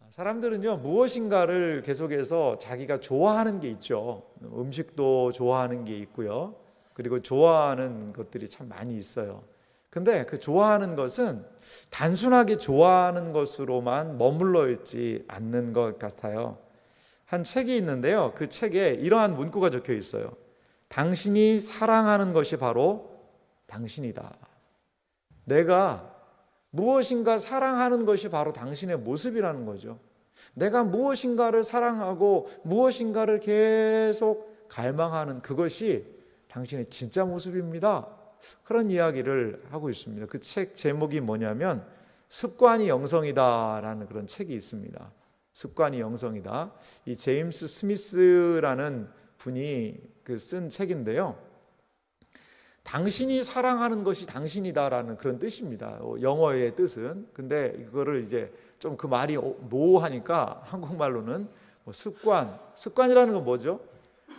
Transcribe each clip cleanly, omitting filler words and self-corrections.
사람들은요, 무엇인가를 계속해서 자기가 좋아하는 게 있죠. 음식도 좋아하는 게 있고요. 그리고 좋아하는 것들이 참 많이 있어요. 근데 그 좋아하는 것은 단순하게 좋아하는 것으로만 머물러 있지 않는 것 같아요. 한 책이 있는데요. 그 책에 이러한 문구가 적혀 있어요. 당신이 사랑하는 것이 바로 당신이다. 내가 무엇인가 사랑하는 것이 바로 당신의 모습이라는 거죠. 내가 무엇인가를 사랑하고 무엇인가를 계속 갈망하는 그것이 당신의 진짜 모습입니다. 그런 이야기를 하고 있습니다. 그 책 제목이 뭐냐면 습관이 영성이다라는 그런 책이 있습니다. 습관이 영성이다. 이 제임스 스미스라는 분이 쓴 책인데요. 당신이 사랑하는 것이 당신이다라는 그런 뜻입니다. 영어의 뜻은. 근데 이거를 이제 좀 그 말이 모호하니까 한국말로는 습관이라는 건 뭐죠?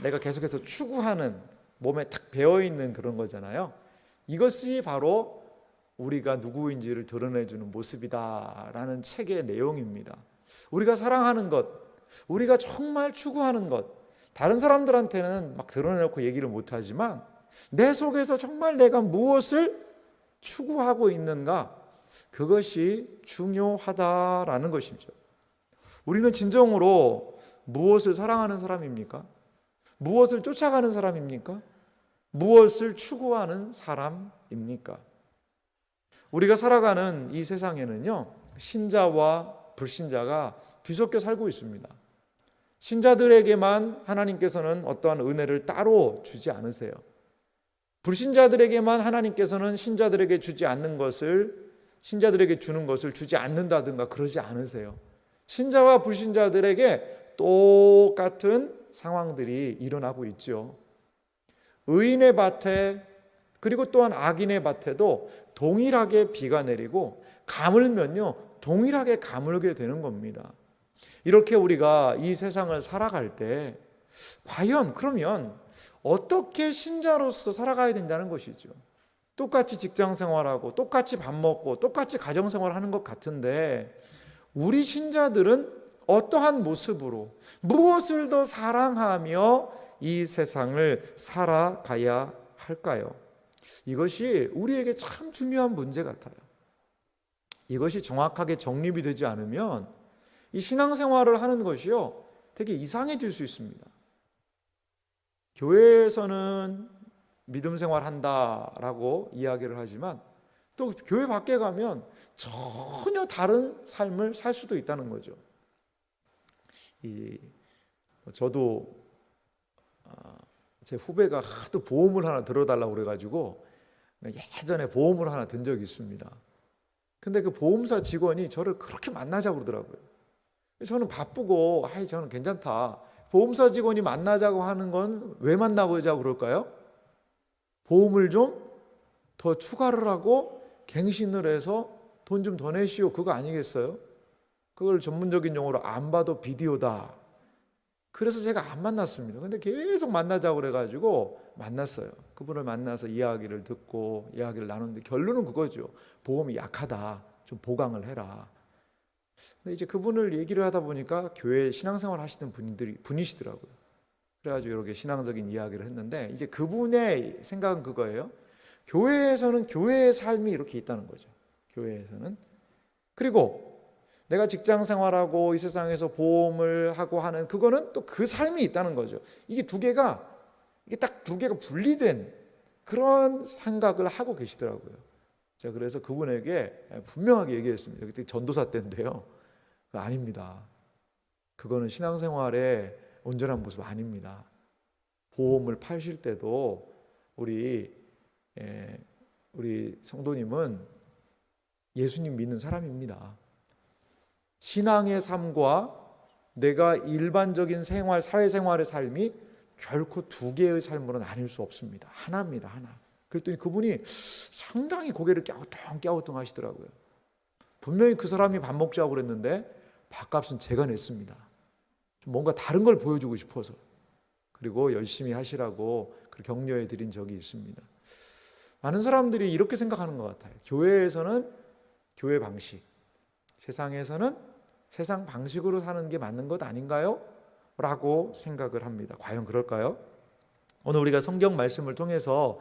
내가 계속해서 추구하는, 몸에 탁 배어있는 그런 거잖아요. 이것이 바로 우리가 누구인지를 드러내주는 모습이다라는 책의 내용입니다. 우리가 사랑하는 것, 우리가 정말 추구하는 것, 다른 사람들한테는 막 드러내놓고 얘기를 못하지만 내 속에서 정말 내가 무엇을 추구하고 있는가, 그것이 중요하다라는 것이죠. 우리는 진정으로 무엇을 사랑하는 사람입니까? 무엇을 쫓아가는 사람입니까? 무엇을 추구하는 사람입니까? 우리가 살아가는 이 세상에는요, 신자와 불신자가 뒤섞여 살고 있습니다. 신자들에게만 하나님께서는 어떠한 은혜를 따로 주지 않으세요. 불신자들에게만 하나님께서는 신자들에게 주지 않는 것을, 신자들에게 주는 것을 주지 않는다든가 그러지 않으세요. 신자와 불신자들에게 똑같은 상황들이 일어나고 있죠. 의인의 밭에, 그리고 또한 악인의 밭에도 동일하게 비가 내리고 가물면요 동일하게 가물게 되는 겁니다. 이렇게 우리가 이 세상을 살아갈 때 과연 그러면 어떻게 신자로서 살아가야 된다는 것이죠. 똑같이 직장 생활하고 똑같이 밥 먹고 똑같이 가정 생활하는 것 같은데 우리 신자들은 어떠한 모습으로 무엇을 더 사랑하며 이 세상을 살아가야 할까요? 이것이 우리에게 참 중요한 문제 같아요. 이것이 정확하게 정립이 되지 않으면 이 신앙생활을 하는 것이요 되게 이상해질 수 있습니다. 교회에서는 믿음 생활한다라고 이야기를 하지만 또 교회 밖에 가면 전혀 다른 삶을 살 수도 있다는 거죠. 저도 제 후배가 하도 보험을 하나 들어달라고 그래가지고 예전에 보험을 하나 든 적이 있습니다. 근데 그 보험사 직원이 저를 그렇게 만나자고 그러더라고요. 저는 바쁘고 저는 괜찮다. 보험사 직원이 만나자고 하는 건 왜 만나고자 그럴까요? 보험을 좀 더 추가를 하고 갱신을 해서 돈 좀 더 내시오, 그거 아니겠어요? 그걸 전문적인 용어로 안 봐도 비디오다. 그래서 제가 안 만났습니다. 근데 계속 만나자고 그래가지고 만났어요. 그분을 만나서 이야기를 듣고 이야기를 나누는데 결론은 그거죠. 보험이 약하다. 좀 보강을 해라. 근데 이제 그분을 얘기를 하다 보니까 교회 신앙생활 하시는 분이시더라고요. 그래가지고 이렇게 신앙적인 이야기를 했는데 이제 그분의 생각은 그거예요. 교회에서는 교회의 삶이 이렇게 있다는 거죠. 교회에서는. 그리고 내가 직장 생활하고 이 세상에서 보험을 하고 하는 그거는 또 그 삶이 있다는 거죠. 이게 딱 두 개가 분리된 그런 생각을 하고 계시더라고요. 제가 그래서 그분에게 분명하게 얘기했습니다. 그때 전도사 때인데요. 그거 아닙니다. 그거는 신앙생활의 온전한 모습 아닙니다. 보험을 파실 때도 우리 성도님은 예수님 믿는 사람입니다. 신앙의 삶과 내가 일반적인 사회생활의 삶이 결코 두 개의 삶으로 나뉠 수 없습니다. 하나입니다. 하나. 그랬더니 그분이 상당히 고개를 갸우뚱 하시더라고요. 분명히 그 사람이 밥 먹자고 그랬는데 밥값은 제가 냈습니다. 뭔가 다른 걸 보여주고 싶어서. 그리고 열심히 하시라고 격려해 드린 적이 있습니다. 많은 사람들이 이렇게 생각하는 것 같아요. 교회에서는 교회 방식, 세상에서는 세상 방식으로 사는 게 맞는 것 아닌가요? 라고 생각을 합니다. 과연 그럴까요? 오늘 우리가 성경 말씀을 통해서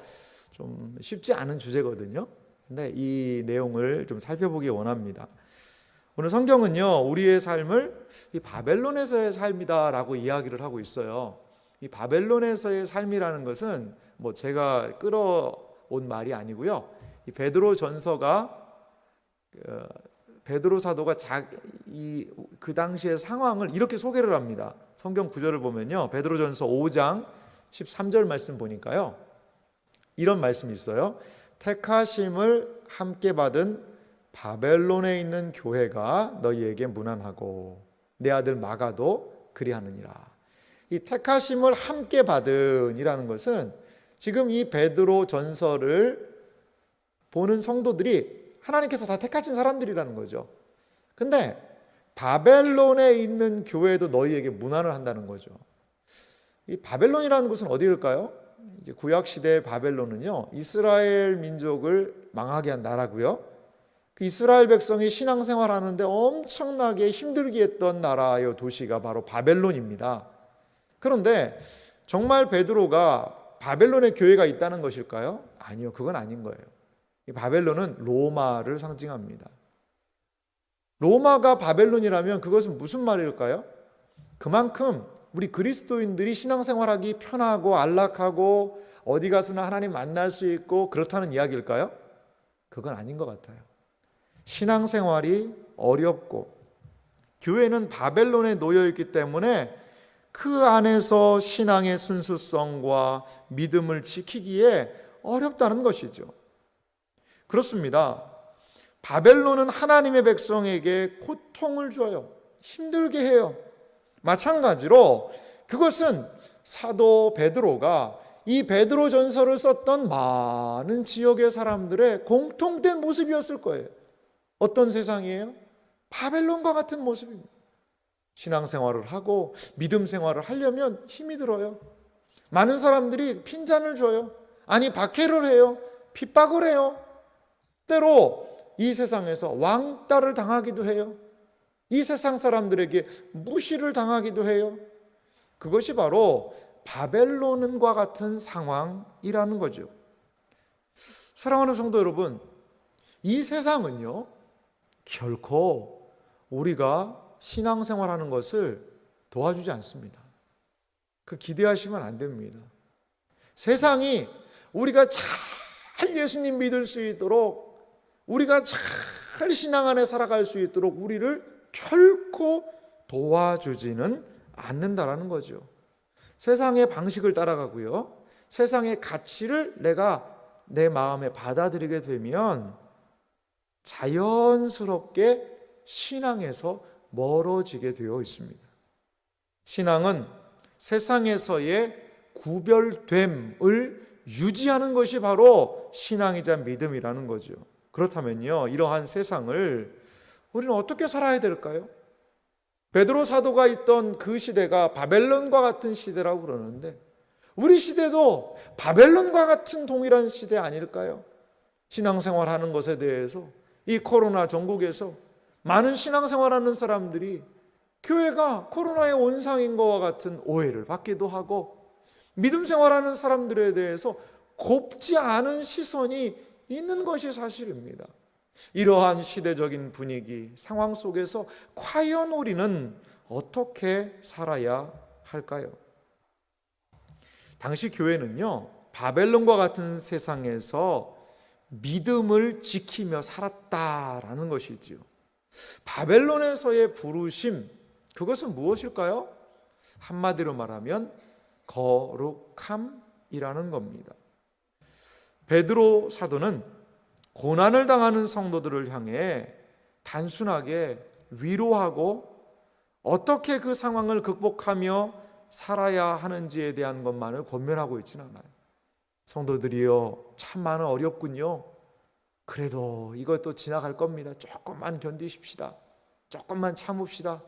좀 쉽지 않은 주제거든요. 근데 이 내용을 좀 살펴보기 원합니다. 오늘 성경은요, 우리의 삶을 이 바벨론에서의 삶이다라고 이야기를 하고 있어요. 이 바벨론에서의 삶이라는 것은 뭐 제가 끌어온 말이 아니고요. 이 베드로 전서가 베드로 사도가 그 당시의 상황을 이렇게 소개를 합니다. 성경 구절을 보면요, 베드로전서 5장 13절 말씀 보니까요, 이런 말씀이 있어요. 택하심을 함께 받은 바벨론에 있는 교회가 너희에게 문안하고 내 아들 마가도 그리하느니라. 이 택하심을 함께 받은이라는 것은 지금 이 베드로 전서를 보는 성도들이 하나님께서 다 택하신 사람들이라는 거죠. 근데 바벨론에 있는 교회도 너희에게 문안을 한다는 거죠. 이 바벨론이라는 곳은 어디일까요? 이제 구약 시대의 바벨론은요, 이스라엘 민족을 망하게 한 나라고요. 그 이스라엘 백성이 신앙생활하는데 엄청나게 힘들게 했던 나라의 도시가 바로 바벨론입니다. 그런데 정말 베드로가 바벨론에 교회가 있다는 것일까요? 아니요, 그건 아닌 거예요. 이 바벨론은 로마를 상징합니다. 로마가 바벨론이라면 그것은 무슨 말일까요? 그만큼 우리 그리스도인들이 신앙생활하기 편하고 안락하고 어디 가서나 하나님 만날 수 있고 그렇다는 이야기일까요? 그건 아닌 것 같아요. 신앙생활이 어렵고 교회는 바벨론에 놓여있기 때문에 그 안에서 신앙의 순수성과 믿음을 지키기에 어렵다는 것이죠. 그렇습니다. 바벨론은 하나님의 백성에게 고통을 줘요. 힘들게 해요. 마찬가지로 그것은 사도 베드로가 이 베드로 전서를 썼던 많은 지역의 사람들의 공통된 모습이었을 거예요. 어떤 세상이에요? 바벨론과 같은 모습입니다. 신앙생활을 하고 믿음 생활을 하려면 힘이 들어요. 많은 사람들이 핀잔을 줘요. 아니 박해를 해요. 핍박을 해요. 때로 이 세상에서 왕따를 당하기도 해요. 이 세상 사람들에게 무시를 당하기도 해요. 그것이 바로 바벨론과 같은 상황이라는 거죠. 사랑하는 성도 여러분, 이 세상은요, 결코 우리가 신앙생활하는 것을 도와주지 않습니다. 그 기대하시면 안 됩니다. 세상이 우리가 잘 예수님 믿을 수 있도록, 우리가 잘 신앙 안에 살아갈 수 있도록 우리를 결코 도와주지는 않는다라는 거죠. 세상의 방식을 따라가고요, 세상의 가치를 내가 내 마음에 받아들이게 되면 자연스럽게 신앙에서 멀어지게 되어 있습니다. 신앙은 세상에서의 구별됨을 유지하는 것이 바로 신앙이자 믿음이라는 거죠. 그렇다면요, 이러한 세상을 우리는 어떻게 살아야 될까요? 베드로 사도가 있던 그 시대가 바벨론과 같은 시대라고 그러는데 우리 시대도 바벨론과 같은 동일한 시대 아닐까요? 신앙생활하는 것에 대해서 이 코로나 전국에서 많은 신앙생활하는 사람들이 교회가 코로나의 온상인 것과 같은 오해를 받기도 하고 믿음 생활하는 사람들에 대해서 곱지 않은 시선이 있는 것이 사실입니다. 이러한 시대적인 분위기, 상황 속에서 과연 우리는 어떻게 살아야 할까요? 당시 교회는요, 바벨론과 같은 세상에서 믿음을 지키며 살았다라는 것이지요. 바벨론에서의 부르심, 그것은 무엇일까요? 한마디로 말하면 거룩함이라는 겁니다. 베드로 사도는 고난을 당하는 성도들을 향해 단순하게 위로하고 어떻게 그 상황을 극복하며 살아야 하는지에 대한 것만을 권면하고 있지는 않아요. 성도들이여, 참많은 어렵군요. 그래도 이것도 지나갈 겁니다. 조금만 견디십시다. 조금만 참읍시다.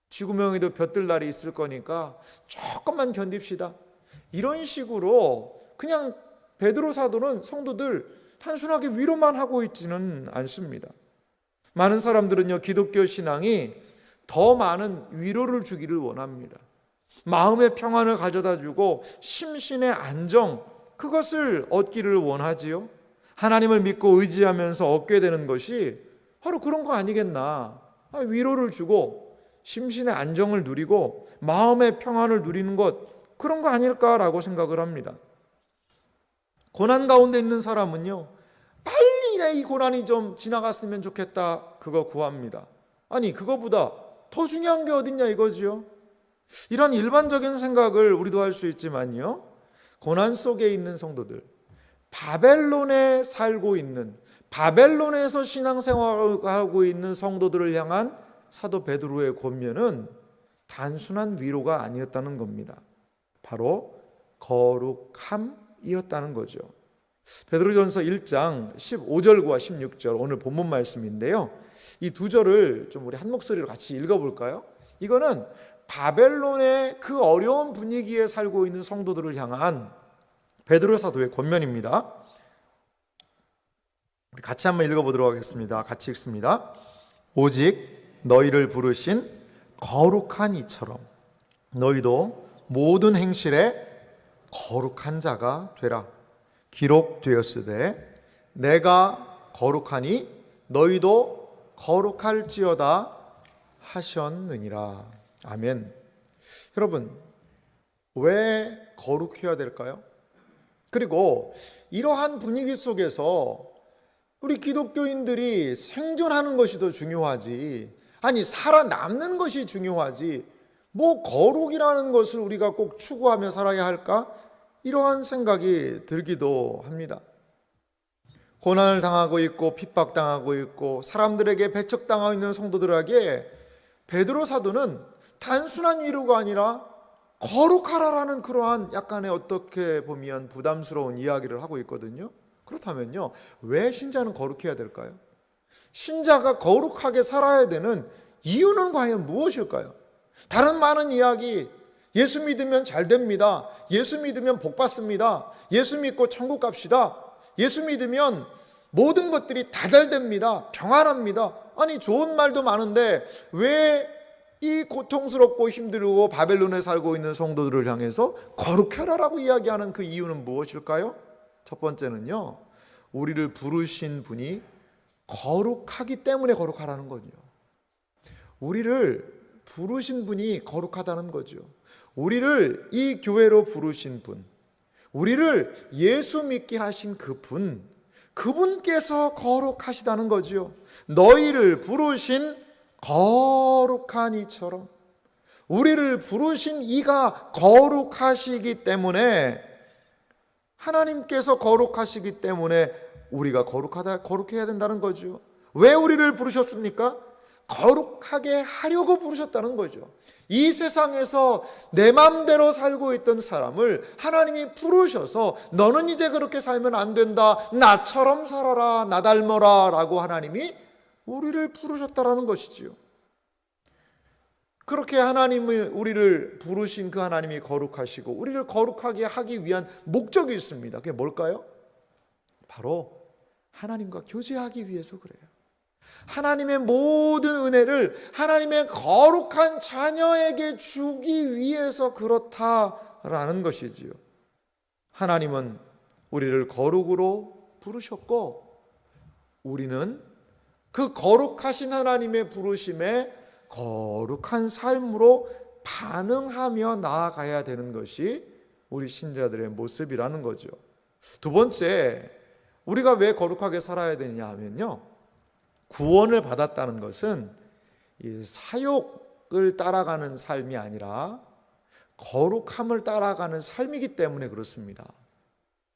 쥐구멍에도 볕들 날이 있을 거니까 조금만 견딥시다. 이런 식으로 그냥 베드로 사도는 성도들 단순하게 위로만 하고 있지는 않습니다. 많은 사람들은요, 기독교 신앙이 더 많은 위로를 주기를 원합니다. 마음의 평안을 가져다 주고 심신의 안정, 그것을 얻기를 원하지요. 하나님을 믿고 의지하면서 얻게 되는 것이 바로 그런 거 아니겠나. 위로를 주고 심신의 안정을 누리고 마음의 평안을 누리는 것, 그런 거 아닐까라고 생각을 합니다. 고난 가운데 있는 사람은요, 빨리 내 이 고난이 좀 지나갔으면 좋겠다, 그거 구합니다. 아니, 그거보다 더 중요한 게 어딨냐 이거지요. 이런 일반적인 생각을 우리도 할 수 있지만요, 고난 속에 있는 성도들, 바벨론에 살고 있는, 바벨론에서 신앙생활하고 있는 성도들을 향한 사도 베드로의 권면은 단순한 위로가 아니었다는 겁니다. 바로 거룩함이었다는 거죠. 베드로전서 1장 15절과 16절, 오늘 본문 말씀인데요, 이 두 절을 좀 우리 한 목소리로 같이 읽어볼까요? 이거는 바벨론의 그 어려운 분위기에 살고 있는 성도들을 향한 베드로 사도의 권면입니다. 우리 같이 한번 읽어보도록 하겠습니다. 같이 읽습니다. 오직 너희를 부르신 거룩한 이처럼 너희도 모든 행실에 거룩한 자가 되라. 기록되었으되 내가 거룩하니 너희도 거룩할지어다 하셨느니라. 아멘. 여러분, 왜 거룩해야 될까요? 그리고 이러한 분위기 속에서 우리 기독교인들이 생존하는 것이 더 중요하지, 아니 살아남는 것이 중요하지, 뭐 거룩이라는 것을 우리가 꼭 추구하며 살아야 할까? 이러한 생각이 들기도 합니다. 고난을 당하고 있고 핍박당하고 있고 사람들에게 배척당하고 있는 성도들에게 베드로 사도는 단순한 위로가 아니라 거룩하라라는 그러한 약간의 어떻게 보면 부담스러운 이야기를 하고 있거든요. 그렇다면요, 왜 신자는 거룩해야 될까요? 신자가 거룩하게 살아야 되는 이유는 과연 무엇일까요? 다른 많은 이야기, 예수 믿으면 잘 됩니다, 예수 믿으면 복 받습니다, 예수 믿고 천국 갑시다, 예수 믿으면 모든 것들이 다 잘 됩니다, 평안합니다, 아니 좋은 말도 많은데 왜 이 고통스럽고 힘들고 바벨론에 살고 있는 성도들을 향해서 거룩해라라고 이야기하는 그 이유는 무엇일까요? 첫 번째는요, 우리를 부르신 분이 거룩하기 때문에 거룩하라는 거죠. 우리를 부르신 분이 거룩하다는 거죠. 우리를 이 교회로 부르신 분, 우리를 예수 믿게 하신 그분, 그분께서 거룩하시다는 거죠. 너희를 부르신 거룩한 이처럼, 우리를 부르신 이가 거룩하시기 때문에, 하나님께서 거룩하시기 때문에 우리가 거룩해야 된다는 거죠. 왜 우리를 부르셨습니까? 거룩하게 하려고 부르셨다는 거죠. 이 세상에서 내 마음대로 살고 있던 사람을 하나님이 부르셔서 너는 이제 그렇게 살면 안 된다, 나처럼 살아라, 나 닮아라 라고 하나님이 우리를 부르셨다라는 것이지요. 그렇게 하나님이 우리를 부르신 그 하나님이 거룩하시고 우리를 거룩하게 하기 위한 목적이 있습니다. 그게 뭘까요? 바로 하나님과 교제하기 위해서 그래요. 하나님의 모든 은혜를 하나님의 거룩한 자녀에게 주기 위해서 그렇다라는 것이지요. 하나님은 우리를 거룩으로 부르셨고 우리는 그 거룩하신 하나님의 부르심에 거룩한 삶으로 반응하며 나아가야 되는 것이 우리 신자들의 모습이라는 거죠. 두 번째, 우리가 왜 거룩하게 살아야 되느냐 하면요, 구원을 받았다는 것은 이 사욕을 따라가는 삶이 아니라 거룩함을 따라가는 삶이기 때문에 그렇습니다.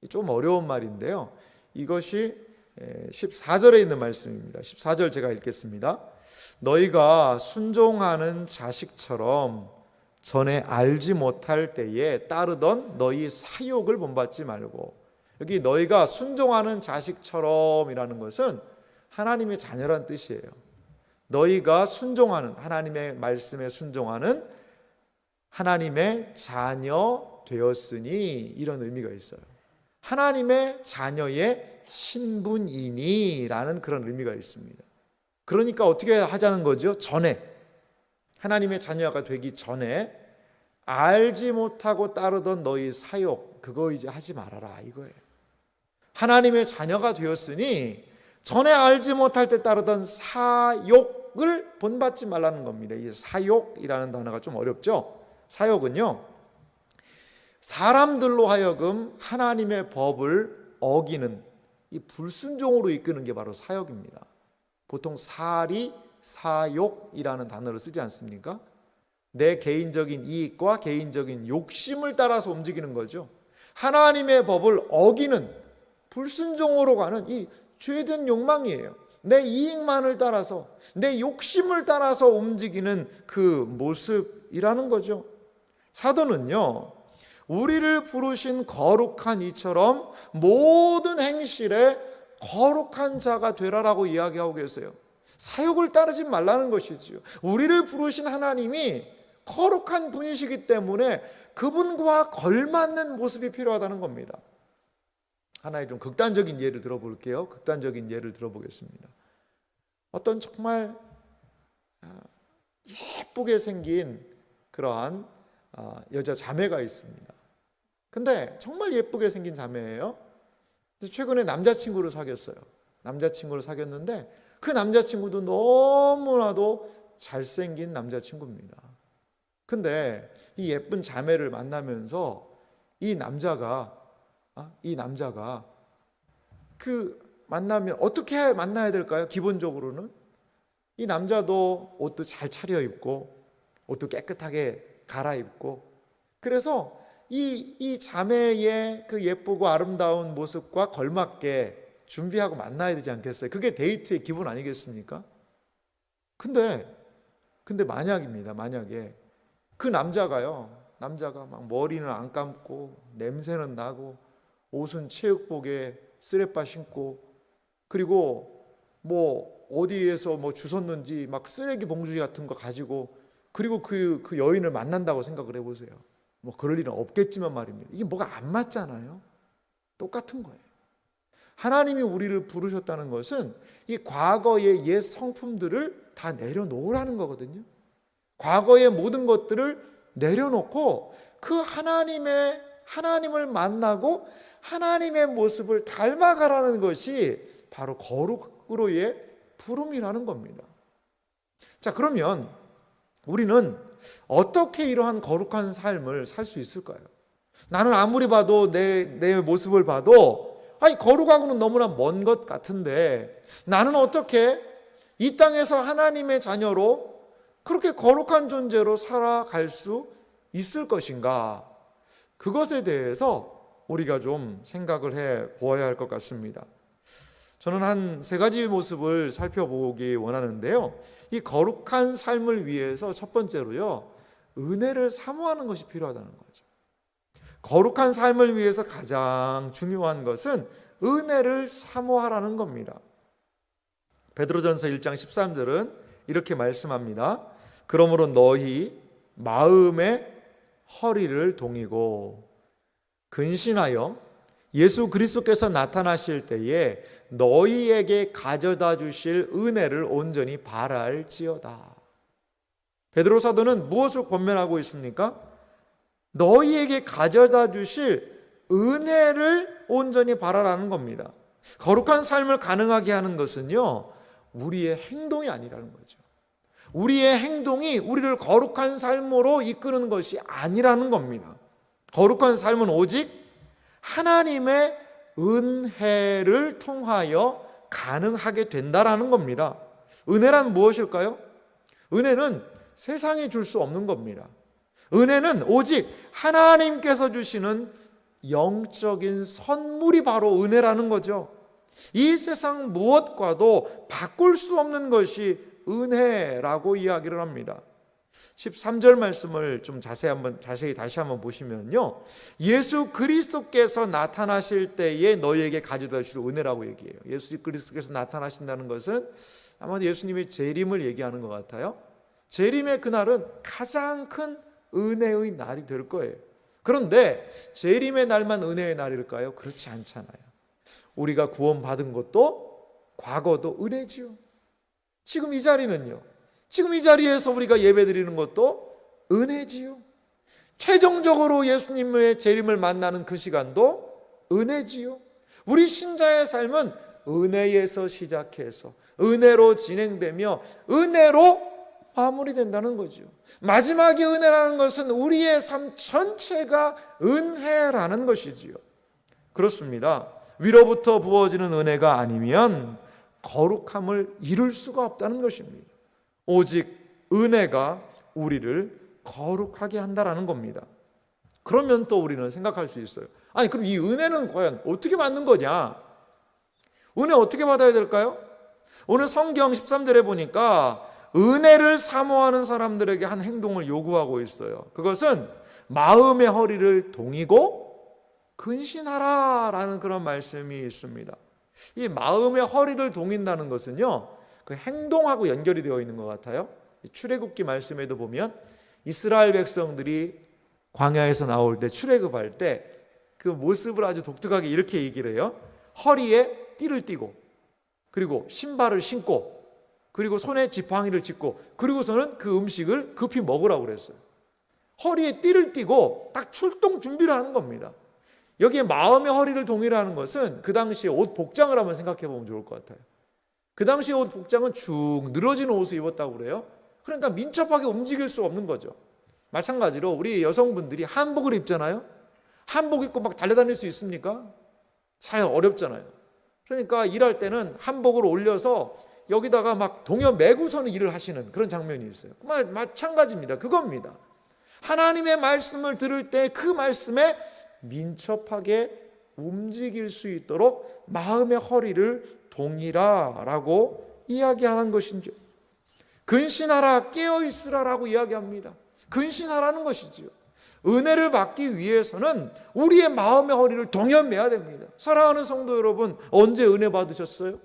좀 어려운 말인데요, 이것이 14절에 있는 말씀입니다. 14절 제가 읽겠습니다. 너희가 순종하는 자식처럼 전에 알지 못할 때에 따르던 너희 사욕을 본받지 말고, 여기 너희가 순종하는 자식처럼이라는 것은 하나님의 자녀란 뜻이에요. 너희가 순종하는, 하나님의 말씀에 순종하는 하나님의 자녀 되었으니, 이런 의미가 있어요. 하나님의 자녀의 신분이니 라는 그런 의미가 있습니다. 그러니까 어떻게 하자는 거죠? 전에 하나님의 자녀가 되기 전에 알지 못하고 따르던 너희 사욕, 그거 이제 하지 말아라 이거예요. 하나님의 자녀가 되었으니 전에 알지 못할 때 따르던 사욕을 본받지 말라는 겁니다. 이 사욕이라는 단어가 좀 어렵죠. 사욕은요, 사람들로 하여금 하나님의 법을 어기는 이 불순종으로 이끄는 게 바로 사욕입니다. 보통 사리, 사욕이라는 단어를 쓰지 않습니까? 내 개인적인 이익과 개인적인 욕심을 따라서 움직이는 거죠. 하나님의 법을 어기는 불순종으로 가는 이 죄된 욕망이에요. 내 이익만을 따라서, 내 욕심을 따라서 움직이는 그 모습이라는 거죠. 사도는요, 우리를 부르신 거룩한 이처럼 모든 행실에 거룩한 자가 되라라고 이야기하고 계세요. 사욕을 따르지 말라는 것이지요. 우리를 부르신 하나님이 거룩한 분이시기 때문에 그분과 걸맞는 모습이 필요하다는 겁니다. 하나의 좀 극단적인 예를 들어볼게요. 극단적인 예를 들어보겠습니다. 어떤 정말 예쁘게 생긴 그러한 여자 자매가 있습니다. 근데 정말 예쁘게 생긴 자매예요. 최근에 남자친구를 사귀었어요. 남자친구를 사귀었는데 그 남자친구도 너무나도 잘생긴 남자친구입니다. 근데 이 예쁜 자매를 만나면서 이 남자가 그 만나면 어떻게 만나야 될까요? 기본적으로는 이 남자도 옷도 잘 차려입고 옷도 깨끗하게 갈아입고, 그래서 이 자매의 그 예쁘고 아름다운 모습과 걸맞게 준비하고 만나야 되지 않겠어요? 그게 데이트의 기본 아니겠습니까? 근데 만약입니다. 만약에 그 남자가 막 머리는 안 감고 냄새는 나고 옷은 체육복에 쓰레빠 신고, 그리고 뭐 어디에서 뭐 주웠는지 막 쓰레기 봉지 같은 거 가지고, 그리고 그 여인을 만난다고 생각을 해보세요. 뭐 그럴 일은 없겠지만 말입니다. 이게 뭐가 안 맞잖아요. 똑같은 거예요. 하나님이 우리를 부르셨다는 것은 이 과거의 옛 성품들을 다 내려놓으라는 거거든요. 과거의 모든 것들을 내려놓고 그 하나님을 만나고 하나님의 모습을 닮아가라는 것이 바로 거룩으로의 부름이라는 겁니다. 자, 그러면 우리는 어떻게 이러한 거룩한 삶을 살 수 있을까요? 나는 아무리 봐도 내 모습을 봐도 거룩하고는 너무나 먼 것 같은데 나는 어떻게 이 땅에서 하나님의 자녀로 그렇게 거룩한 존재로 살아갈 수 있을 것인가? 그것에 대해서 우리가 좀 생각을 해 보아야 할 것 같습니다. 저는 한 세 가지 모습을 살펴보기 원하는데요. 이 거룩한 삶을 위해서 첫 번째로요, 은혜를 사모하는 것이 필요하다는 거죠. 거룩한 삶을 위해서 가장 중요한 것은 은혜를 사모하라는 겁니다. 베드로전서 1장 13절은 이렇게 말씀합니다. 그러므로 너희 마음의 허리를 동이고 근신하여 예수 그리스도께서 나타나실 때에 너희에게 가져다 주실 은혜를 온전히 바랄지어다. 베드로 사도는 무엇을 권면하고 있습니까? 너희에게 가져다 주실 은혜를 온전히 바라라는 겁니다. 거룩한 삶을 가능하게 하는 것은요, 우리의 행동이 아니라는 거죠. 우리의 행동이 우리를 거룩한 삶으로 이끄는 것이 아니라는 겁니다. 거룩한 삶은 오직 하나님의 은혜를 통하여 가능하게 된다라는 겁니다. 은혜란 무엇일까요? 은혜는 세상이 줄 수 없는 겁니다. 은혜는 오직 하나님께서 주시는 영적인 선물이 바로 은혜라는 거죠. 이 세상 무엇과도 바꿀 수 없는 것이 은혜라고 이야기를 합니다. 13절 말씀을 좀 자세히 다시 한번 보시면요, 예수 그리스도께서 나타나실 때에 너희에게 가져다 주실 은혜라고 얘기해요. 예수 그리스도께서 나타나신다는 것은 아마도 예수님의 재림을 얘기하는 것 같아요. 재림의 그날은 가장 큰 은혜의 날이 될 거예요. 그런데 재림의 날만 은혜의 날일까요? 그렇지 않잖아요. 우리가 구원받은 것도 과거도 은혜지요. 지금 이 자리는요, 지금 이 자리에서 우리가 예배드리는 것도 은혜지요. 최종적으로 예수님의 재림을 만나는 그 시간도 은혜지요. 우리 신자의 삶은 은혜에서 시작해서 은혜로 진행되며 은혜로 마무리된다는 거죠. 마지막에 은혜라는 것은 우리의 삶 전체가 은혜라는 것이지요. 그렇습니다. 위로부터 부어지는 은혜가 아니면 거룩함을 이룰 수가 없다는 것입니다. 오직 은혜가 우리를 거룩하게 한다라는 겁니다. 그러면 또 우리는 생각할 수 있어요. 아니, 그럼 이 은혜는 과연 어떻게 받는 거냐? 은혜 어떻게 받아야 될까요? 오늘 성경 13절에 보니까 은혜를 사모하는 사람들에게 한 행동을 요구하고 있어요. 그것은 마음의 허리를 동이고 근신하라라는 그런 말씀이 있습니다. 이 마음의 허리를 동인다는 것은요, 그 행동하고 연결이 되어 있는 것 같아요. 출애굽기 말씀에도 보면 이스라엘 백성들이 광야에서 나올 때, 출애굽할 때 그 모습을 아주 독특하게 이렇게 얘기를 해요. 허리에 띠를 띠고, 그리고 신발을 신고, 그리고 손에 지팡이를 짚고, 그리고서는 그 음식을 급히 먹으라고 그랬어요. 허리에 띠를 띠고 딱 출동 준비를 하는 겁니다. 여기에 마음의 허리를 동이라는 것은 그 당시에 옷 복장을 한번 생각해 보면 좋을 것 같아요. 그 당시에 옷 복장은 쭉 늘어지는 옷을 입었다고 그래요. 그러니까 민첩하게 움직일 수 없는 거죠. 마찬가지로 우리 여성분들이 한복을 입잖아요. 한복 입고 막 달려다닐 수 있습니까? 잘 어렵잖아요. 그러니까 일할 때는 한복을 올려서 여기다가 막 동여 매고서는 일을 하시는 그런 장면이 있어요. 마찬가지입니다. 그겁니다. 하나님의 말씀을 들을 때 그 말씀에 민첩하게 움직일 수 있도록 마음의 허리를 동이라라고 이야기하는 것이죠. 근신하라, 깨어있으라라고 이야기합니다. 근신하라는 것이지요. 은혜를 받기 위해서는 우리의 마음의 허리를 동여매야 됩니다. 사랑하는 성도 여러분, 언제 은혜 받으셨어요?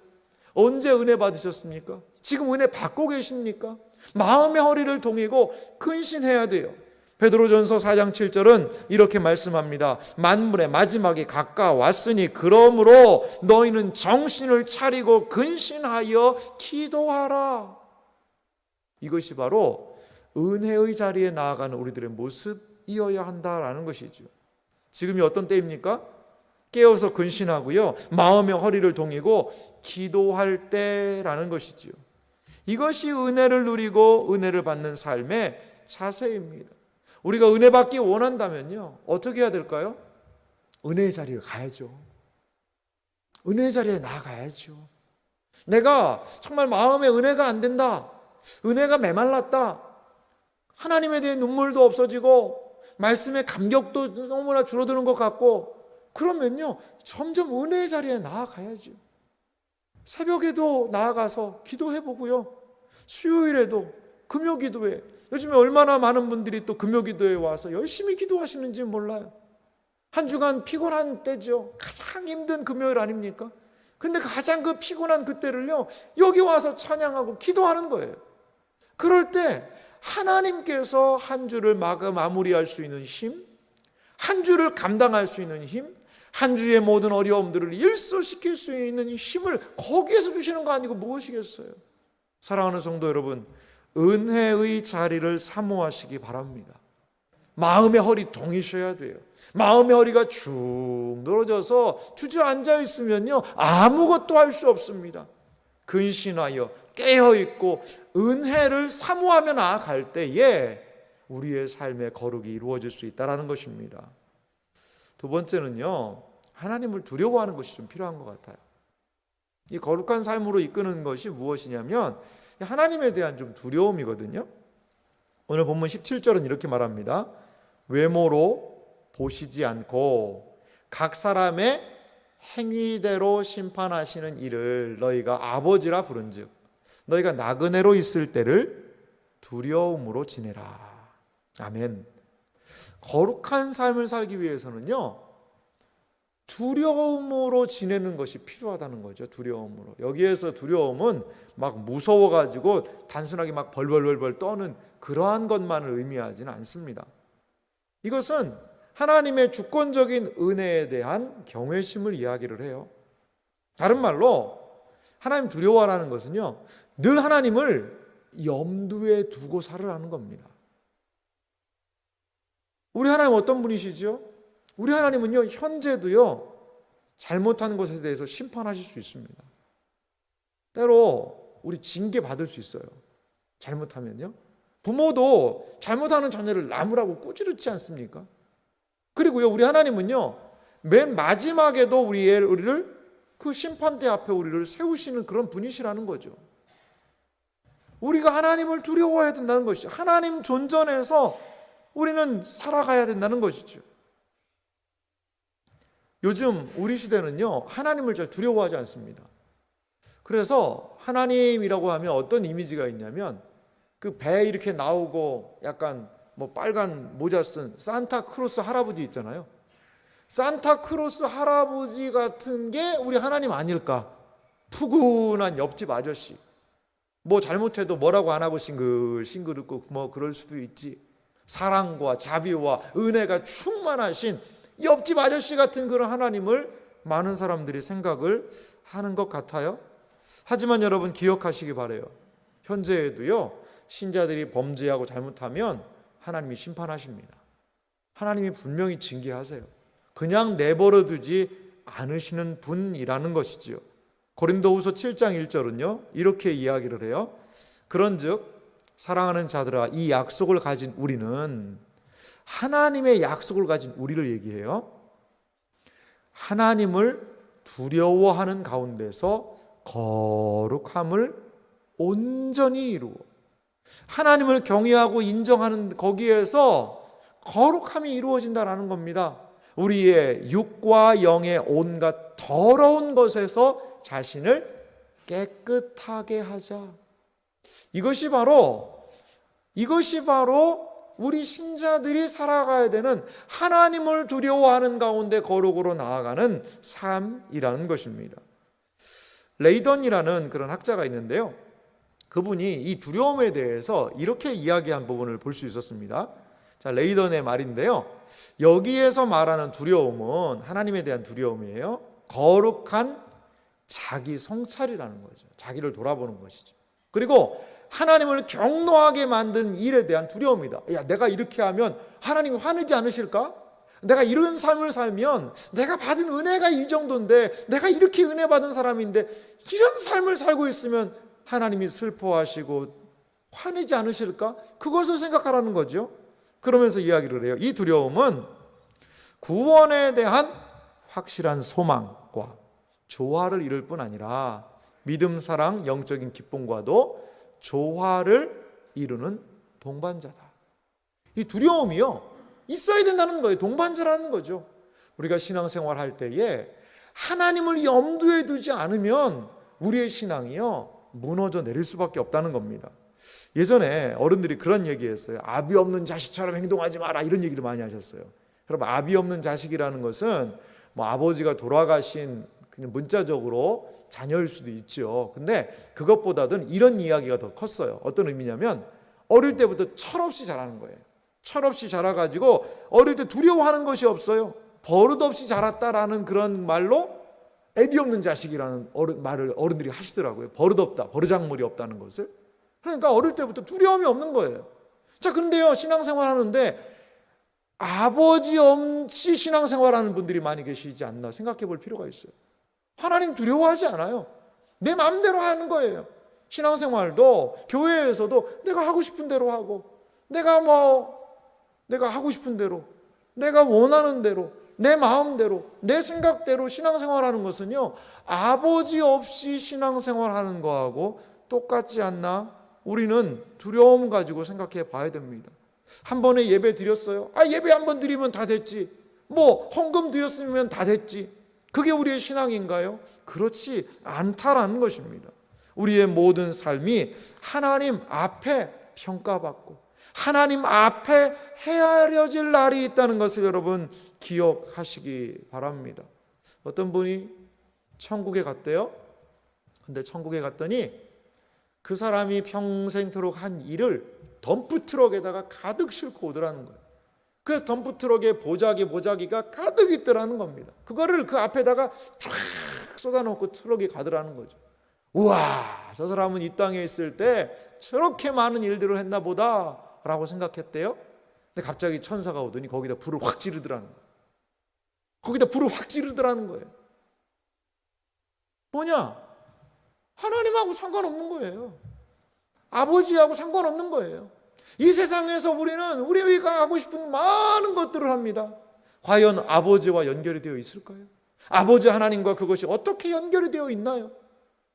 언제 은혜 받으셨습니까? 지금 은혜 받고 계십니까? 마음의 허리를 동이고 근신해야 돼요. 베드로전서 4장 7절은 이렇게 말씀합니다. 만물의 마지막이 가까웠으니 그러므로 너희는 정신을 차리고 근신하여 기도하라. 이것이 바로 은혜의 자리에 나아가는 우리들의 모습이어야 한다라는 것이죠. 지금이 어떤 때입니까? 깨어서 근신하고요, 마음의 허리를 동이고 기도할 때라는 것이죠. 이것이 은혜를 누리고 은혜를 받는 삶의 자세입니다. 우리가 은혜 받기 원한다면요, 어떻게 해야 될까요? 은혜의 자리에 가야죠. 은혜의 자리에 나가야죠. 내가 정말 마음에 은혜가 안 된다, 은혜가 메말랐다, 하나님에 대해 눈물도 없어지고 말씀의 감격도 너무나 줄어드는 것 같고, 그러면요 점점 은혜의 자리에 나아가야죠. 새벽에도 나아가서 기도해보고요, 수요일에도 금요기도회, 요즘에 얼마나 많은 분들이 또 금요기도에 와서 열심히 기도하시는지 몰라요. 한 주간 피곤한 때죠. 가장 힘든 금요일 아닙니까? 근데 가장 그 피곤한 그때를요, 여기 와서 찬양하고 기도하는 거예요. 그럴 때 하나님께서 한 주를 마무리할 수 있는 힘, 한 주를 감당할 수 있는 힘, 한 주의 모든 어려움들을 일소시킬 수 있는 힘을 거기에서 주시는 거 아니고 무엇이겠어요? 사랑하는 성도 여러분, 은혜의 자리를 사모하시기 바랍니다. 마음의 허리 동이셔야 돼요. 마음의 허리가 쭉 늘어져서 주저앉아 있으면요 아무것도 할 수 없습니다. 근신하여 깨어있고 은혜를 사모하며 나아갈 때에 우리의 삶의 거룩이 이루어질 수 있다는 것입니다. 두 번째는요, 하나님을 두려워하는 것이 좀 필요한 것 같아요. 이 거룩한 삶으로 이끄는 것이 무엇이냐면 하나님에 대한 좀 두려움이거든요. 오늘 본문 17절은 이렇게 말합니다. 외모로 보시지 않고 각 사람의 행위대로 심판하시는 이를 너희가 아버지라 부른즉 너희가 나그네로 있을 때를 두려움으로 지내라. 아멘. 거룩한 삶을 살기 위해서는요, 두려움으로 지내는 것이 필요하다는 거죠. 두려움으로. 여기에서 두려움은 막 무서워가지고 단순하게 막 벌벌벌 떠는 그러한 것만을 의미하지는 않습니다. 이것은 하나님의 주권적인 은혜에 대한 경외심을 이야기를 해요. 다른 말로 하나님 두려워하라는 것은요, 늘 하나님을 염두에 두고 살으라는 겁니다. 우리 하나님 어떤 분이시죠? 우리 하나님은요, 현재도요, 잘못하는 것에 대해서 심판하실 수 있습니다. 때로 우리 징계 받을 수 있어요. 잘못하면요. 부모도 잘못하는 자녀를 나무라고 꾸지르지 않습니까? 그리고요, 우리 하나님은요, 맨 마지막에도 우리를 그 심판대 앞에 우리를 세우시는 그런 분이시라는 거죠. 우리가 하나님을 두려워해야 된다는 것이죠. 하나님 존전에서 우리는 살아가야 된다는 것이죠. 요즘 우리 시대는요, 하나님을 잘 두려워하지 않습니다. 그래서 하나님이라고 하면 어떤 이미지가 있냐면 그 배 이렇게 나오고 약간 뭐 빨간 모자 쓴 산타크로스 할아버지 있잖아요. 산타크로스 할아버지 같은 게 우리 하나님 아닐까? 푸근한 옆집 아저씨. 뭐 잘못해도 뭐라고 안 하고 싱글싱글 웃고 뭐 그럴 수도 있지. 사랑과 자비와 은혜가 충만하신 옆집 아저씨 같은 그런 하나님을 많은 사람들이 생각을 하는 것 같아요. 하지만 여러분 기억하시기 바라요. 현재에도요, 신자들이 범죄하고 잘못하면 하나님이 심판하십니다. 하나님이 분명히 징계하세요. 그냥 내버려 두지 않으시는 분이라는 것이지요. 고린도후서 7장 1절은요, 이렇게 이야기를 해요. 그런즉 사랑하는 자들아, 이 약속을 가진 우리는, 하나님의 약속을 가진 우리를 얘기해요. 하나님을 두려워하는 가운데서 거룩함을 온전히 이루어, 하나님을 경외하고 인정하는 거기에서 거룩함이 이루어진다는 겁니다. 우리의 육과 영의 온갖 더러운 것에서 자신을 깨끗하게 하자. 이것이 바로 우리 신자들이 살아가야 되는, 하나님을 두려워하는 가운데 거룩으로 나아가는 삶이라는 것입니다. 레이던이라는 그런 학자가 있는데요, 그분이 이 두려움에 대해서 이렇게 이야기한 부분을 볼 수 있었습니다. 자, 레이던의 말인데요, 여기에서 말하는 두려움은 하나님에 대한 두려움이에요. 거룩한 자기 성찰이라는 거죠. 자기를 돌아보는 것이죠. 그리고 하나님을 경노하게 만든 일에 대한 두려움이다. 야, 내가 이렇게 하면 하나님이 화내지 않으실까? 내가 이런 삶을 살면, 내가 받은 은혜가 이 정도인데, 내가 이렇게 은혜 받은 사람인데 이런 삶을 살고 있으면 하나님이 슬퍼하시고 화내지 않으실까? 그것을 생각하라는 거죠. 그러면서 이야기를 해요. 이 두려움은 구원에 대한 확실한 소망과 조화를 이룰 뿐 아니라 믿음, 사랑, 영적인 기쁨과도 조화를 이루는 동반자다. 이 두려움이요, 있어야 된다는 거예요. 동반자라는 거죠. 우리가 신앙생활 할 때에 하나님을 염두에 두지 않으면 우리의 신앙이요, 무너져 내릴 수밖에 없다는 겁니다. 예전에 어른들이 그런 얘기했어요. 아비 없는 자식처럼 행동하지 마라, 이런 얘기를 많이 하셨어요. 그럼 아비 없는 자식이라는 것은 뭐 아버지가 돌아가신 그냥 문자적으로 자녀일 수도 있죠. 근데 그것보다는 이런 이야기가 더 컸어요. 어떤 의미냐면 어릴 때부터 철없이 자라는 거예요. 철없이 자라가지고 어릴 때 두려워하는 것이 없어요. 버릇없이 자랐다라는 그런 말로 애비 없는 자식이라는 말을 어른들이 하시더라고요. 버릇없다, 버르장머리 없다는 것을. 그러니까 어릴 때부터 두려움이 없는 거예요. 자, 근데요, 신앙생활 하는데 아버지 없이 신앙생활하는 분들이 많이 계시지 않나 생각해 볼 필요가 있어요. 하나님 두려워하지 않아요. 내 마음대로 하는 거예요. 신앙생활도 교회에서도 내가 하고 싶은 대로 하고, 내가 하고 싶은 대로, 내가 원하는 대로, 내 마음대로, 내 생각대로 신앙생활하는 것은요, 아버지 없이 신앙생활하는 거하고 똑같지 않나? 우리는 두려움 가지고 생각해 봐야 됩니다. 한 번에 예배 드렸어요. 예배 한 번 드리면 다 됐지. 뭐 헌금 드렸으면 다 됐지. 그게 우리의 신앙인가요? 그렇지 않다라는 것입니다. 우리의 모든 삶이 하나님 앞에 평가받고 하나님 앞에 헤아려질 날이 있다는 것을 여러분 기억하시기 바랍니다. 어떤 분이 천국에 갔대요. 근데 천국에 갔더니 그 사람이 평생토록 한 일을 덤프트럭에다가 가득 싣고 오더라는 거예요. 그 덤프트럭에 보자기가 가득 있더라는 겁니다. 그거를 그 앞에다가 쫙 쏟아놓고 트럭이 가더라는 거죠. 우와, 저 사람은 이 땅에 있을 때 저렇게 많은 일들을 했나 보다 라고 생각했대요. 근데 갑자기 천사가 오더니 거기다 불을 확 지르더라는 거예요. 거기다 불을 확 지르더라는 거예요. 뭐냐? 하나님하고 상관없는 거예요. 아버지하고 상관없는 거예요. 이 세상에서 우리는 우리가 하고 싶은 많은 것들을 합니다. 과연 아버지와 연결이 되어 있을까요? 아버지 하나님과 그것이 어떻게 연결이 되어 있나요?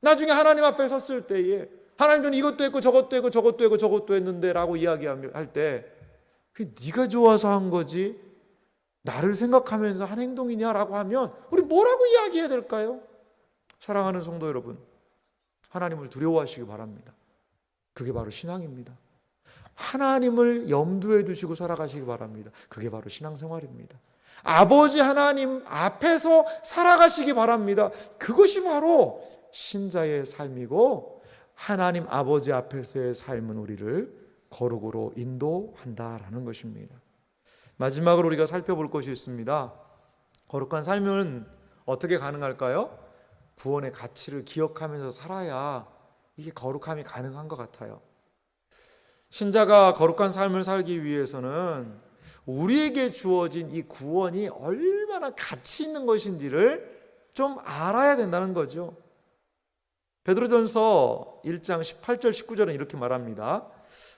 나중에 하나님 앞에 섰을 때에 하나님 저는 이것도 했고 저것도 했고 저것도 했고 저것도 했는데 라고 이야기할 때 그게 네가 좋아서 한 거지 나를 생각하면서 한 행동이냐 라고 하면 우리 뭐라고 이야기해야 될까요? 사랑하는 성도 여러분, 하나님을 두려워하시기 바랍니다. 그게 바로 신앙입니다. 하나님을 염두에 두시고 살아가시기 바랍니다. 그게 바로 신앙생활입니다. 아버지 하나님 앞에서 살아가시기 바랍니다. 그것이 바로 신자의 삶이고 하나님 아버지 앞에서의 삶은 우리를 거룩으로 인도한다라는 것입니다. 마지막으로 우리가 살펴볼 것이 있습니다. 거룩한 삶은 어떻게 가능할까요? 구원의 가치를 기억하면서 살아야 이게 거룩함이 가능한 것 같아요. 신자가 거룩한 삶을 살기 위해서는 우리에게 주어진 이 구원이 얼마나 가치 있는 것인지를 좀 알아야 된다는 거죠. 베드로전서 1장 18절 19절은 이렇게 말합니다.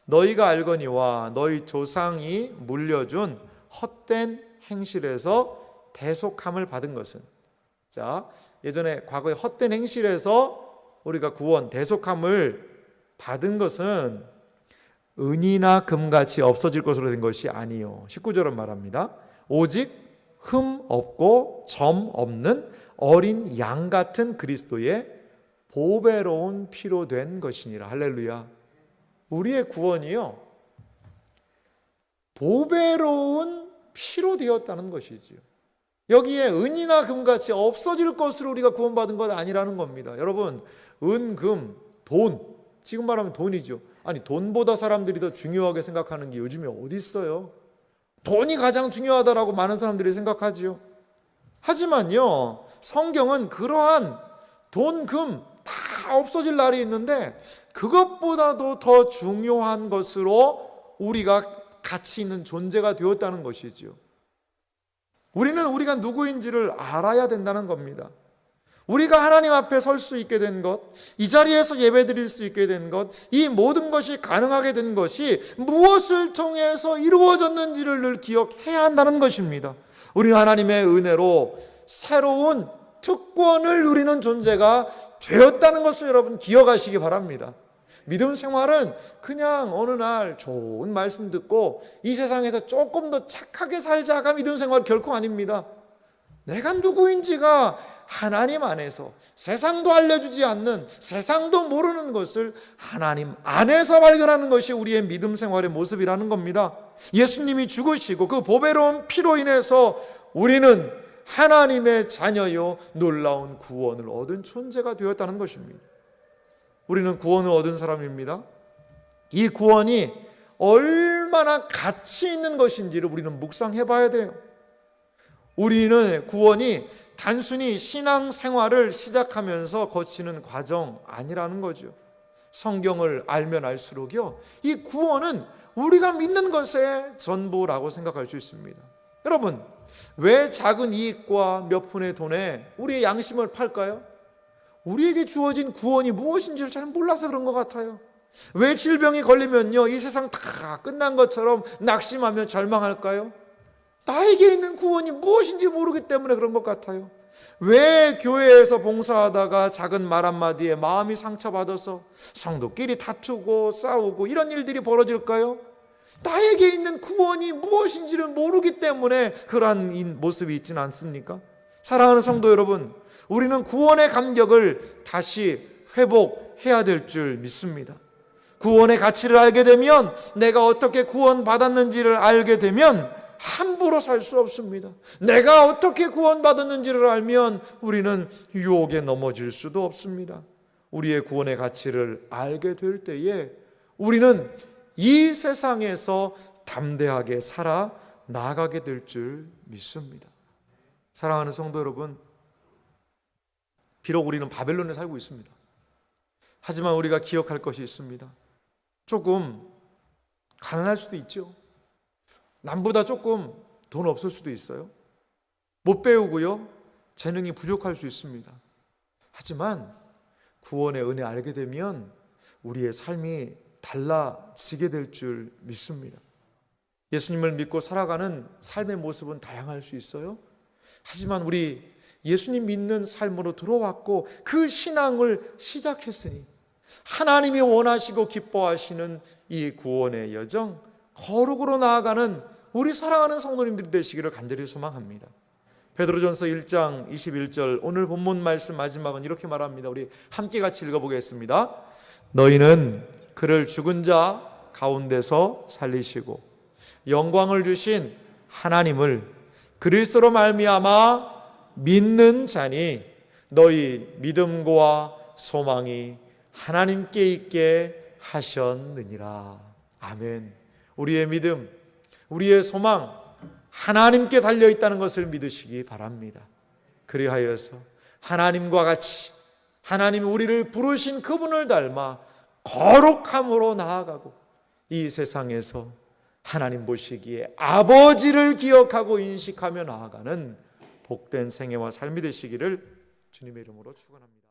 너희가 알거니와 너희 조상이 물려준 헛된 행실에서 대속함을 받은 것은, 자, 예전에 과거에 헛된 행실에서 우리가 구원, 대속함을 받은 것은 은이나 금같이 없어질 것으로 된 것이 아니요. 19절은 말합니다. 오직 흠 없고 점 없는 어린 양 같은 그리스도의 보배로운 피로 된 것이니라. 할렐루야. 우리의 구원이요, 보배로운 피로 되었다는 것이지요. 여기에 은이나 금같이 없어질 것으로 우리가 구원받은 것 아니라는 겁니다. 여러분, 은, 금, 돈, 지금 말하면 돈이죠. 아니, 돈보다 사람들이 더 중요하게 생각하는 게 요즘에 어디 있어요? 돈이 가장 중요하다라고 많은 사람들이 생각하지요. 하지만요, 성경은 그러한 돈, 금 다 없어질 날이 있는데 그것보다도 더 중요한 것으로 우리가 가치 있는 존재가 되었다는 것이지요. 우리는 우리가 누구인지를 알아야 된다는 겁니다. 우리가 하나님 앞에 설 수 있게 된 것, 이 자리에서 예배드릴 수 있게 된 것, 이 모든 것이 가능하게 된 것이 무엇을 통해서 이루어졌는지를 늘 기억해야 한다는 것입니다. 우리는 하나님의 은혜로 새로운 특권을 누리는 존재가 되었다는 것을 여러분 기억하시기 바랍니다. 믿음 생활은 그냥 어느 날 좋은 말씀 듣고 이 세상에서 조금 더 착하게 살자가 믿음 생활 결코 아닙니다. 내가 누구인지가 하나님 안에서 세상도 알려주지 않는, 세상도 모르는 것을 하나님 안에서 발견하는 것이 우리의 믿음 생활의 모습이라는 겁니다. 예수님이 죽으시고 그 보배로운 피로 인해서 우리는 하나님의 자녀요 놀라운 구원을 얻은 존재가 되었다는 것입니다. 우리는 구원을 얻은 사람입니다. 이 구원이 얼마나 가치 있는 것인지를 우리는 묵상해 봐야 돼요. 우리는 구원이 단순히 신앙생활을 시작하면서 거치는 과정 아니라는 거죠. 성경을 알면 알수록요, 이 구원은 우리가 믿는 것의 전부라고 생각할 수 있습니다. 여러분, 왜 작은 이익과 몇 푼의 돈에 우리의 양심을 팔까요? 우리에게 주어진 구원이 무엇인지를 잘 몰라서 그런 것 같아요. 왜 질병이 걸리면요, 이 세상 다 끝난 것처럼 낙심하며 절망할까요? 나에게 있는 구원이 무엇인지 모르기 때문에 그런 것 같아요. 왜 교회에서 봉사하다가 작은 말 한마디에 마음이 상처받아서 성도끼리 다투고 싸우고 이런 일들이 벌어질까요? 나에게 있는 구원이 무엇인지를 모르기 때문에 그러한 모습이 있지는 않습니까? 사랑하는 성도 여러분, 우리는 구원의 감격을 다시 회복해야 될 줄 믿습니다. 구원의 가치를 알게 되면, 내가 어떻게 구원받았는지를 알게 되면 함부로 살 수 없습니다. 내가 어떻게 구원받았는지를 알면 우리는 유혹에 넘어질 수도 없습니다. 우리의 구원의 가치를 알게 될 때에 우리는 이 세상에서 담대하게 살아 나가게 될 줄 믿습니다. 사랑하는 성도 여러분, 비록 우리는 바벨론에 살고 있습니다. 하지만 우리가 기억할 것이 있습니다. 조금 가난할 수도 있죠. 남보다 조금 돈 없을 수도 있어요. 못 배우고요. 재능이 부족할 수 있습니다. 하지만 구원의 은혜 알게 되면 우리의 삶이 달라지게 될 줄 믿습니다. 예수님을 믿고 살아가는 삶의 모습은 다양할 수 있어요. 하지만 우리 예수님 믿는 삶으로 들어왔고 그 신앙을 시작했으니 하나님이 원하시고 기뻐하시는 이 구원의 여정, 거룩으로 나아가는 우리 사랑하는 성도님들이 되시기를 간절히 소망합니다. 베드로전서 1장 21절 오늘 본문 말씀 마지막은 이렇게 말합니다. 우리 함께 같이 읽어보겠습니다. 너희는 그를 죽은 자 가운데서 살리시고 영광을 주신 하나님을 그리스도로 말미암아 믿는 자니 너희 믿음과 소망이 하나님께 있게 하셨느니라. 아멘. 우리의 믿음, 우리의 소망 하나님께 달려있다는 것을 믿으시기 바랍니다. 그리하여서 하나님과 같이 하나님이 우리를 부르신 그분을 닮아 거룩함으로 나아가고 이 세상에서 하나님 보시기에 아버지를 기억하고 인식하며 나아가는 복된 생애와 삶이 되시기를 주님의 이름으로 축원합니다.